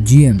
GM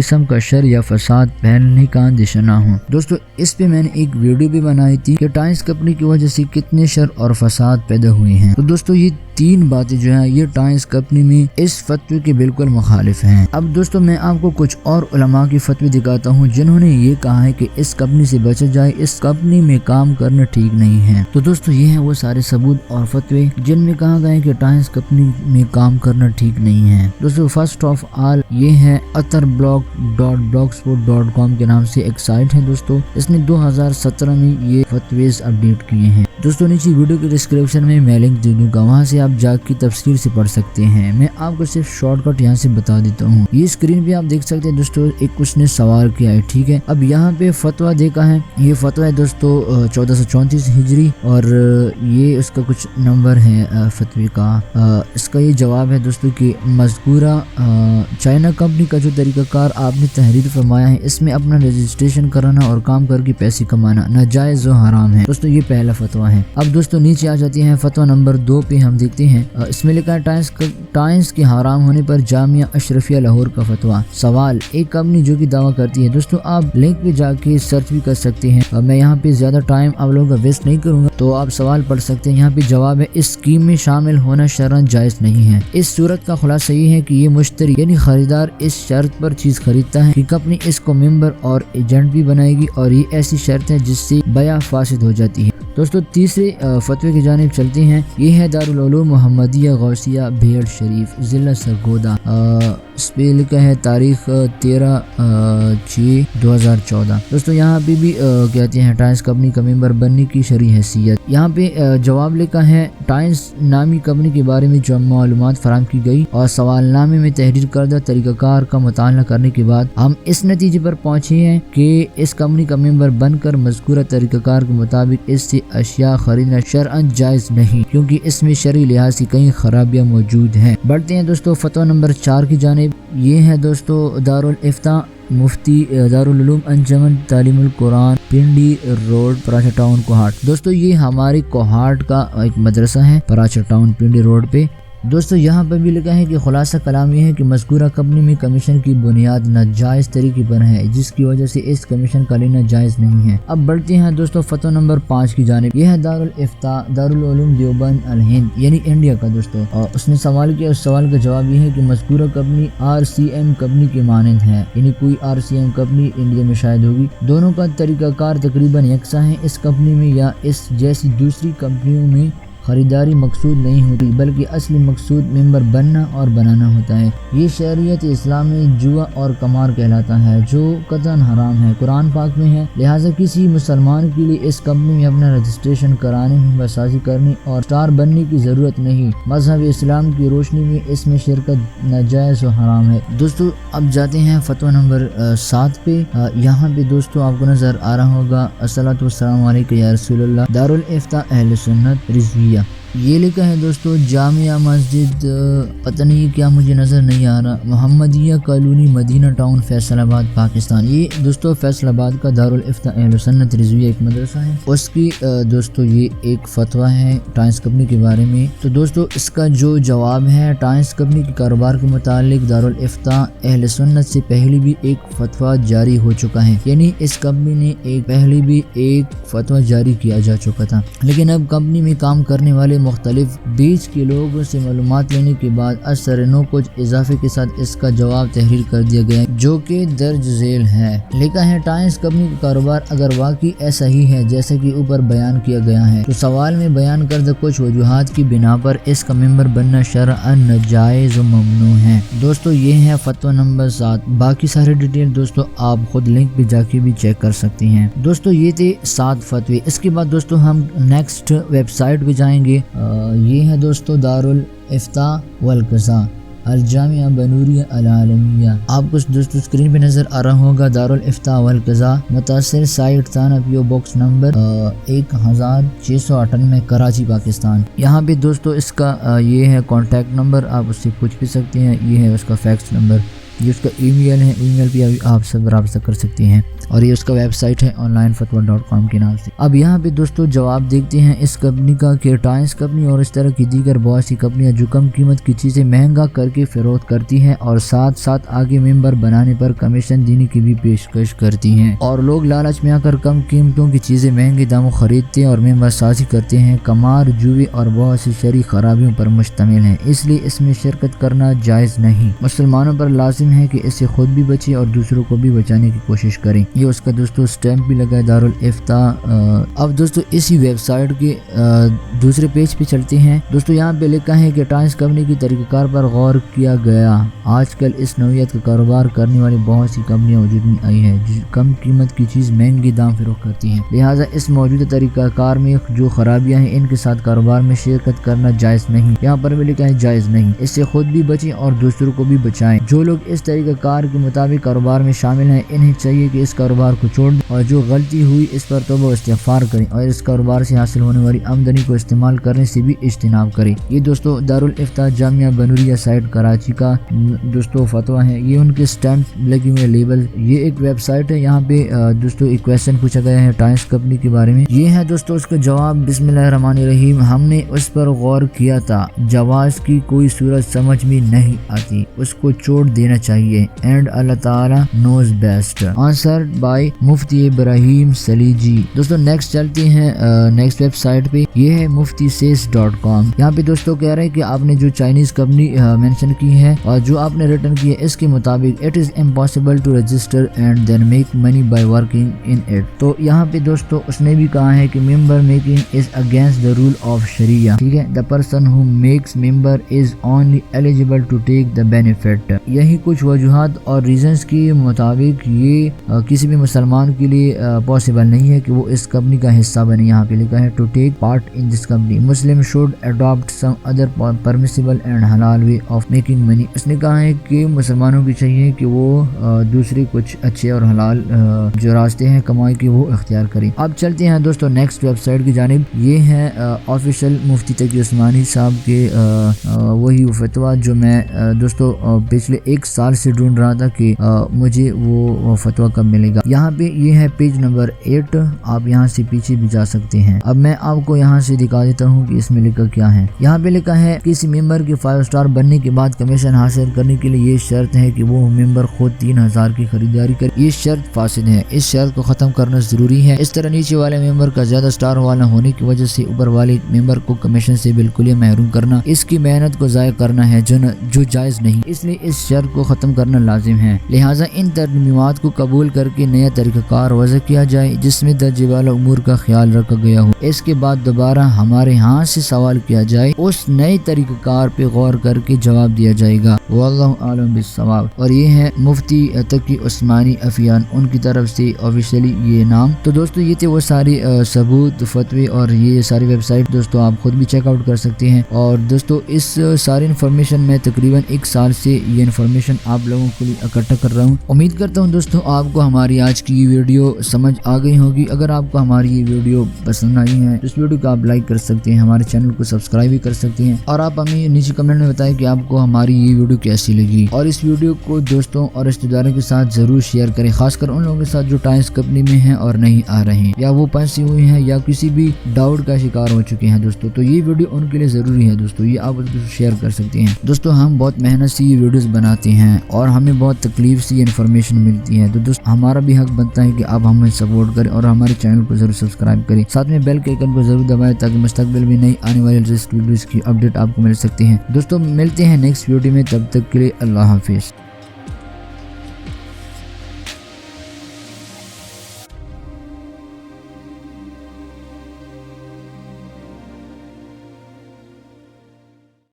قسم کا شر یا فساد پھیلنے کا اندیشہ نہ ہو۔ دوستو اس پہ میں نے ایک ویڈیو بھی بنائی تھی کہ ٹائمز کمپنی کی وجہ سے کتنے شر اور فساد پیدا ہوئے ہیں۔ تو دوستو یہ تین باتیں جو ہیں یہ ٹائمز کمپنی میں اس فتوی کے بالکل مخالف ہیں۔ اب دوستو میں آپ کو کچھ اور علماء کی فتوی دکھاتا ہوں جنہوں نے یہ کہا ہے کہ اس کمپنی سے بچا جائے، اس کمپنی میں کام کرنا ٹھیک نہیں ہے۔ تو دوستو یہ ہیں وہ سارے ثبوت اور فتوی جن میں کہا گیا ہے کہ ٹائمز کمپنی میں کام کرنا ٹھیک نہیں ہے۔ دوستو فرسٹ آف آل یہ ہے atharblog.blogspot.com کے نام سے ایک سائٹ ہے دوستو، اس نے 2017 میں یہ فتویز اپڈیٹ کیے ہیں۔ دوستو نیچے ویڈیو کے ڈسکرپشن میں میں لنک دے دوں گا، وہاں سے آپ جا کے تفصیل سے پڑھ سکتے ہیں۔ میں آپ کو صرف شارٹ کٹ یہاں سے بتا دیتا ہوں۔ یہ اسکرین پہ آپ دیکھ سکتے ہیں دوستو ایک کچھ نے سوال کیا ہے، ٹھیک ہے۔ اب یہاں پہ فتویٰ دیکھا ہے، یہ فتویٰ ہے دوستو 1434 ہجری اور یہ اس کا کچھ نمبر ہے فتوی کا۔ اس کا یہ جواب ہے دوستو کہ مذکورہ چائنا کمپنی کا جو طریقہ کار آپ نے تحریر فرمایا ہے، اس میں اپنا رجسٹریشن کرانا اور کام کر کے پیسے کمانا ناجائز و حرام ہے۔ دوستو یہ پہلا فتویٰ ہے۔ اب دوستو نیچے آ جاتے ہیں فتویٰ نمبر 2 پہ، ہم دیکھتے ہیں اس میں لکھا ہے ٹائمز کے حرام ہونے پر جامعہ اشرفیہ لاہور کا فتویٰ۔ سوال، ایک کمپنی جو کہ دعویٰ کرتی ہے، دوستو آپ لنک پہ جا کے سرچ بھی کر سکتے ہیں، میں یہاں پہ زیادہ ٹائم آپ لوگوں کا ویسٹ نہیں کروں گا، تو آپ سوال پڑھ سکتے ہیں۔ یہاں پہ جواب ہے اس اسکیم میں شامل ہونا شرعاً جائز نہیں ہے۔ اس صورت کا خلاصہ یہ ہے کہ یہ مشتری یعنی خریدار اس شرط پر چیز خریدتا ہے کہ کمپنی اس کو ممبر اور ایجنٹ بھی بنائے گی، اور یہ ایسی شرط ہے جس سے بیع فاسد ہو جاتی ہے۔ دوستو تیسرے فتوے کی جانب چلتے ہیں، یہ ہے دارالعلوم محمدیہ غوثیہ بھیڑ شریف ضلع سرگودا، اس پہ لکھا ہے تاریخ 13/6/2014۔ دوستو یہاں پہ بھی کہتے ہیں ٹائمز کمپنی کا ممبر بننے کی شرعی حیثیت۔ یہاں پہ جواب لکھا ہے ٹائمز نامی کمپنی کے بارے میں جو معلومات فراہم کی گئی اور سوال نامے میں تحریر کردہ طریقہ کار کا مطالعہ کرنے کے بعد ہم اس نتیجے پر پہنچے ہیں کہ اس کمپنی کا ممبر بن کر مذکورہ طریقہ کار کے مطابق اس سے اشیاء خریدنا شرعاً جائز نہیں، کیونکہ اس میں شرعی لحاظ سے کئی خرابیاں موجود ہیں۔ بڑھتے ہیں دوستو فتویٰ نمبر 4 کی جانب، یہ ہے دوستو دارالفتاء مفتی دارالعلوم انجمن تعلیم القرآن پنڈی روڈ پراچا ٹاؤن کوہاٹ۔ دوستو یہ ہمارے کوہاٹ کا ایک مدرسہ ہے پراچا ٹاؤن پنڈی روڈ پہ۔ دوستو یہاں پر بھی لکھا ہے کہ خلاصہ کلام یہ ہے کہ مذکورہ کمپنی میں کمیشن کی بنیاد ناجائز طریقے پر ہے، جس کی وجہ سے اس کمیشن کا لینا جائز نہیں ہے۔ اب بڑھتے ہیں دوستو فتویٰ نمبر 5 کی جانب، یہ ہے دارالفتاء دارالعلوم دیوبند الہند یعنی انڈیا کا دوستو، اور اس نے سوال کیا، اس سوال کا جواب یہ ہے کہ مذکورہ کمپنی RCM کمپنی کے مانند ہے، یعنی کوئی RCM کمپنی انڈیا میں شاید ہوگی۔ دونوں کا طریقہ کار تقریباً یکساں ہے۔ اس کمپنی میں یا اس جیسی دوسری کمپنیوں میں خریداری مقصود نہیں ہوتی، بلکہ اصلی مقصود ممبر بننا اور بنانا ہوتا ہے۔ یہ شریعت اسلام میں جوا اور قمار کہلاتا ہے، جو قطعاً حرام ہے، قرآن پاک میں ہے۔ لہٰذا کسی مسلمان کے لیے اس کمپنی میں اپنا رجسٹریشن کرانے، ممبر سازی کرنے اور اسٹار بننے کی ضرورت نہیں۔ مذہب اسلام کی روشنی میں اس میں شرکت ناجائز و حرام ہے۔ دوستو اب جاتے ہیں فتویٰ نمبر 7 پہ، یہاں پہ دوستو آپ کو نظر آ رہا ہوگا الصلاۃ والسلام علیک یا رسول اللہ، دارالفتاء اہل سنت رضویہ۔ یہ لکھا ہے دوستو جامعہ مسجد، پتہ نہیں کیا مجھے نظر نہیں آ رہا، محمدیہ کالونی مدینہ ٹاؤن فیصل آباد پاکستان۔ یہ دوستو فیصل آباد کا دارالفتاء اہل سنت رضویہ ایک مدرسہ ہے، اس کی دوستو یہ ایک فتویٰ ہے ٹائمز کمپنی کے بارے میں۔ تو دوستو اس کا جو جواب ہے، ٹائمز کمپنی کے کاروبار کے متعلق دارالفتاء اہل سنت سے پہلے بھی ایک فتویٰ جاری ہو چکا ہے، یعنی اس کمپنی نے پہلے بھی ایک فتویٰ جاری کیا جا چکا تھا، لیکن اب کمپنی میں کام کرنے والے مختلف بیچ کے لوگوں سے معلومات لینے کے بعد اثر نو کچھ اضافے کے ساتھ اس کا جواب تحریر کر دیا گیا ہے، جو کہ درج ذیل ہے۔ لکھا ہے ٹائمز کمپنی کا کاروبار اگر واقعی ایسا ہی ہے جیسا کہ اوپر بیان کیا گیا ہے، تو سوال میں بیان کردہ کچھ وجوہات کی بنا پر اس کا ممبر بننا شرعاً ناجائز و ممنوع ہے۔ دوستو یہ ہے فتویٰ نمبر 7، باقی سارے ڈیٹیل دوستو آپ خود لنک پہ جا کے بھی چیک کر سکتے ہیں۔ دوستو یہ تھے 7 فتوے۔ اس کے بعد دوستو ہم نیکسٹ ویب سائٹ پہ جائیں گے، یہ ہے دوستو دارالفتاء والقضاء الجامعہ بنوریہ العالمیہ۔ آپ کو دوستو اسکرین پہ نظر آ رہا ہوگا دارالفتاء والقضاء، متاثر سائٹ تھانہ پیو باکس نمبر 1698 کراچی پاکستان۔ یہاں پہ دوستو اس کا یہ ہے کانٹیکٹ نمبر، آپ اس سے پوچھ بھی سکتے ہیں، یہ ہے اس کا فیکس نمبر یہ اس کا ای میل ہے، ای میل پہ آپ سب رابطہ کر سکتے ہیں، اور یہ اس کا ویب سائٹ ہے onlinefatwa.com کے نام سے۔ اب یہاں پہ دوستوں جواب دیکھتے ہیں اس کمپنی کا کہ ٹائمز کمپنی اور اس طرح کی دیگر بہت سی کمپنیاں جو کم قیمت کی چیزیں مہنگا کر کے فروخت کرتی ہیں اور ساتھ ساتھ آگے ممبر بنانے پر کمیشن دینے کی بھی پیشکش کرتی ہیں، اور لوگ لالچ میں آ کر کم قیمتوں کی چیزیں مہنگے داموں خریدتے ہیں اور ممبر سازی کرتے ہیں۔ قمار، جوئے اور بہت سی شرعی خرابیوں پر مشتمل ہے، اس لیے اس میں شرکت کرنا جائز نہیں۔ مسلمانوں پر لازم ہے کہ اس سے خود بھی بچیں اور دوسروں کو بھی بچانے کی کوشش کریں۔ یہ اس کا دوستوں سٹیمپ بھی لگا ہے دارالفتاء۔ اب دوستوں اسی ویب سائٹ کے دوسرے پیج پہ چلتے ہیں۔ دوستوں یہاں پہ لکھا ہے کہ ٹائمز کمپنی کی طریقہ کار پر غور کیا گیا۔ آج کل اس نوعیت کا کاروبار کرنے والی بہت سی کمپنیاں وجود میں آئی ہیں جو کم قیمت کی چیز مہنگے دام فروخت کرتی ہیں، لہٰذا اس موجودہ طریقہ کار میں جو خرابیاں ہیں ان کے ساتھ کاروبار میں شرکت کرنا جائز نہیں۔ یہاں پر بھی لکھا ہے جائز نہیں، اس سے خود بھی بچیں اور دوسروں کو بھی بچائیں۔ جو لوگ اس طریقہ کار کے مطابق کاروبار میں شامل ہیں انہیں چاہیے کہ اس کاروبار کو چھوڑ دیں اور جو غلطی ہوئی اس پر توبہ و استغفار کریں اور اس کاروبار سے حاصل ہونے والی آمدنی کو استعمال کرنے سے بھی اجتناب کریں۔ یہ دوستوں دارالفتاء جامعہ بنوریہ سائٹ کراچی کا دوستوں فتویٰ ہے، یہ ان کے سٹیمپ لگے ہوئے لیبل۔ یہ ایک ویب سائٹ ہے، یہاں پہ دوستوں ایک کویسچن پوچھا گیا ہے ٹائمز کمپنی کے بارے میں، یہ ہے دوستوں اس کا جواب۔ بسم اللہ الرحمن الرحیم، ہم نے اس پر غور کیا تھا، جواز کی کوئی صورت سمجھ میں نہیں آتی، اس کو چھوڑ دینا چاہیے، اینڈ اللہ تعالیٰ نوز بیسٹ۔ آنسرڈ بائی مفتی ابراہیم سلیجی۔ دوستوں نیکسٹ چلتے ہیں نیکسٹ ویب سائٹ پہ، یہ ہے muftisays.com۔ یہاں پہ دوستوں کہہ رہے ہیں کہ آپ نے جو چائنیز کمپنی مینشن کی ہے اور جو آپ نے ریٹرن کی ہے اس کے مطابق it is impossible to register and then make money by working in it. تو یہاں پہ دوستوں اس نے بھی کہا ہے کہ member making is against the rule of sharia, ٹھیک ہے، the person who makes member is only eligible to take the benefit. یہی کچھ وجوہات اور ریزنز کے مطابق یہ کسی بھی مسلمان کے لیے پاسبل نہیں ہے کہ وہ اس کمپنی کا حصہ بنے۔ یہاں پہ لکھا ہے to take part in this company Muslim should adapt some other permissible and halal way of making money. اس نے کہا ہے کہ مسلمانوں کی چاہیے کہ وہ دوسرے کچھ اچھے اور حلال جو راستے ہیں کمائی کے وہ اختیار کریں۔ اب چلتے ہیں دوستوں نیکسٹ ویب سائٹ کی جانب، یہ ہے آفیشیل مفتی تقی عثمانی صاحب کے وہی فتویٰ جو میں دوستوں پچھلے ایک سال سے ڈھونڈ رہا تھا کہ مجھے وہ فتویٰ کب ملے گا۔ یہاں پہ یہ ہے پیج نمبر 8، آپ یہاں سے پیچھے بھی جا سکتے ہیں۔ اب میں آپ کو یہاں سے دکھا دیتا ہوں کہ اس میں لکھا کیا ہے۔ یہاں پہ لکھا ہے کسی ممبر کے 5 سٹار بننے کے بعد کمیشن حاصل کرنے کے لیے یہ شرط ہے کہ وہ ممبر خود 3000 کی خریداری کرے۔ یہ شرط فاسد ہے، اس شرط کو ختم کرنا ضروری ہے۔ اس طرح نیچے والے ممبر کا زیادہ سٹار والا ہونے کی وجہ سے اوپر والے ممبر کو کمیشن سے بالکل ہی محروم کرنا اس کی محنت کو ضائع کرنا ہے جو جائز نہیں، اس لیے اس شرط کو ختم کرنا لازم ہے۔ لہٰذا ان ترمیمات کو قبول کر کے نیا طریقہ کار وضع کیا جائے جس میں درجے والا امور کا خیال رکھا گیا ہو۔ اس کے بعد دوبارہ ہمارے ہاں سے سوال کیا جائے، اس نئے طریقہ کار پہ غور کر کے جواب دیا جائے گا۔ واللہ عالم بالصواب۔ اور یہ ہے مفتی تقی عثمانی عفیان، ان کی طرف سے آفیشیلی یہ نام۔ تو دوستوں یہ تھے وہ سارے ثبوت، فتوے اور یہ ساری ویب سائٹ دوستوں آپ خود بھی چیک آؤٹ کر سکتے ہیں۔ اور دوستوں اس ساری انفارمیشن میں تقریباً 1 سال سے یہ انفارمیشن آپ لوگوں کے لیے اکٹھا کر رہا ہوں۔ امید کرتا ہوں دوستوں آپ کو ہماری آج کی یہ ویڈیو سمجھ آ گئی ہوگی۔ اگر آپ کو ہماری یہ ویڈیو پسند آئی ہے تو اس ویڈیو کو آپ لائک کر سکتے ہیں، ہمارے چینل کو سبسکرائب بھی کر سکتے ہیں، اور آپ ہمیں نیچے کمنٹ میں بتائیں کہ آپ کو ہماری یہ ویڈیو کیسی لگی، اور اس ویڈیو کو دوستوں اور رشتہ داروں کے ساتھ ضرور شیئر کریں، خاص کر ان لوگوں کے ساتھ جو ٹائمز کمپنی میں ہیں اور نہیں آ رہے ہیں، یا وہ پھنسے ہوئے ہیں یا کسی بھی ڈاؤٹ کا شکار ہو چکے ہیں دوستوں۔ تو یہ ویڈیو ان کے لیے ضروری ہے دوستوں، یہ آپ شیئر کر سکتے ہیں۔ دوستوں ہم بہت محنت سے یہ ویڈیوز بناتے ہیں اور ہمیں بہت تکلیف سے یہ انفارمیشن ملتی ہے، تو دوستوں ہمارا بھی حق بنتا ہے کہ آپ ہمیں سپورٹ کریں اور ہمارے چینل کو ضرور سبسکرائب کریں، ساتھ میں بیل کے آئیکن کو ضرور دبائیں تاکہ مستقبل میں نئی آنے والی لیٹسٹ ویڈیوز کی اپڈیٹ آپ کو مل سکتی ہیں۔ دوستوں ملتے ہیں نیکسٹ ویڈیو میں، تب تک کے لیے اللہ حافظ۔